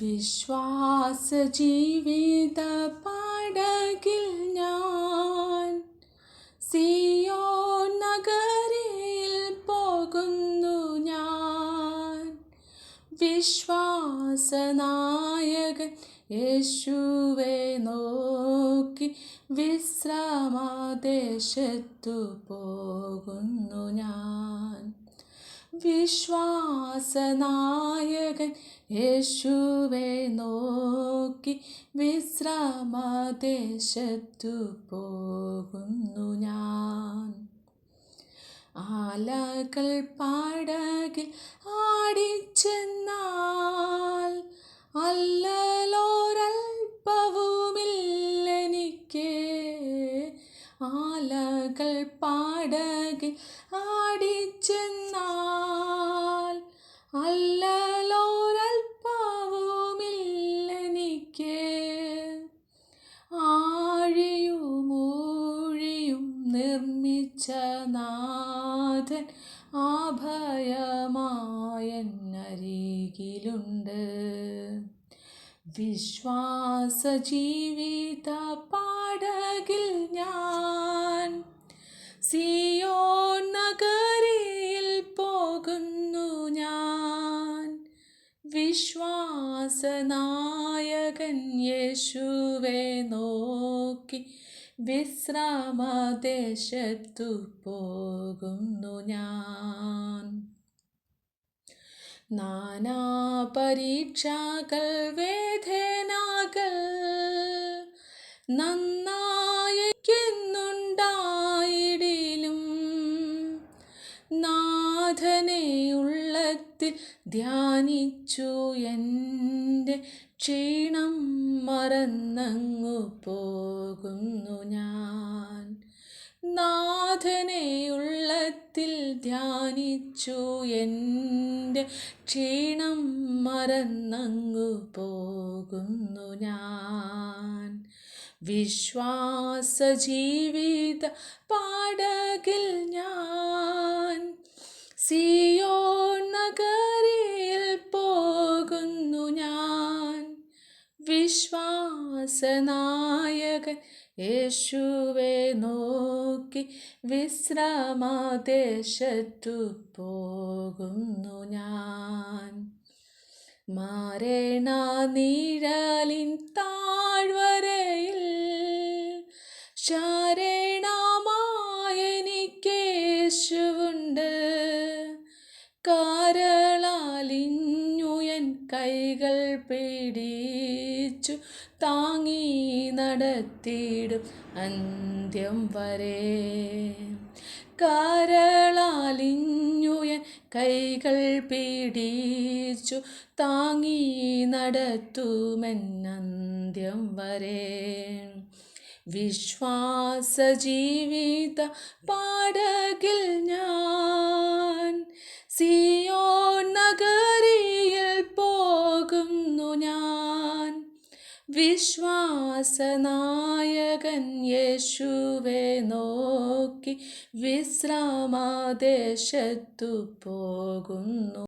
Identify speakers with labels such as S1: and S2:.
S1: വിശ്വാസ ജീവിത പടകിൽ ഞാൻ സിയോൻ നഗരിയിൽ പോകുന്നു ഞാൻ. വിശ്വാസനായകൻ യേശുവെ നോക്കി വിശ്രമദേശത്തു പോകുന്നു ഞാൻ. വിശ്വാസനായകൻ യേശുവെ നോക്കി വിശ്രമദേശത്തു പോകുന്നു ഞാൻ. ആലകൾ പടകിൽ ആടിച്ചെന്നാൽ അല്ലലോരൽപ്പവുമില്ലെനിക്ക്. ആലകൾ പടകിൽ ആടിച്ചെന്നാൽ അല്ലലോരൽപ്പവുമില്ലെനിക്ക്. ആഴിയും ഊഴിയും നിർമ്മിച്ച നാഥൻ അഭയമായെന്നരികിലുണ്ട്. വിശ്വാസ ജീവിത പടകിൽ ഞാൻ സിയോൻ നഗരിയിൽ പോകുന്നു ഞാൻ. വിശ്വാസനായകൻ യേശുവെ നോക്കി വിശ്രമദേശത്തു പോകുന്നു ഞാൻ. നാനാ പരീക്ഷകൾ വേദനകൾ നന്നായിരിക്കുന്നുണ്ടായിടിലും നാഥനെ ഉള്ളത്തിൽ ധ്യാനിച്ചു എൻ്റെ ക്ഷീണം മറന്നങ്ങു പോകുന്നു ഞാൻ. നാഥനെ ഉള്ളത്തിൽ ധ്യാനിച്ചു എൻ്റെ ക്ഷീണം മറന്നങ്ങു പോകുന്നു ഞാൻ. വിശ്വാസ ജീവിത പടകിൽ ഞാൻ സിയോൻ നഗരിയിൽ പോകുന്നു ഞാൻ. വിശ്വാസനായകൻ യേശുവെ നോക്കി വിശ്രമദേശത്തു പോകുന്നു ഞാൻ. മരണനിഴലിൻ താഴ്വരയിൽ ശരണമായെനിക്കേശുവുണ്ട്. കരളലിഞ്ഞു എൻ കൈകൾ പിടിച്ചു താങ്ങി നടത്തിയിടും അന്ത്യം വരെ. കരളലിഞ്ഞു എൻ കൈകൾ പിടിച്ചു താങ്ങി നടത്തുമെന്നന്ത്യം വരെ. വിശ്വാസ ജീവിത പടകിൽ ഞാൻ സിയോൻ നഗരിയിൽ പോകുന്നു ഞാൻ. വിശ്വാസനായകൻ യേശുവെ നോക്കി വിശ്രമദേശത്തു പോകുന്നു.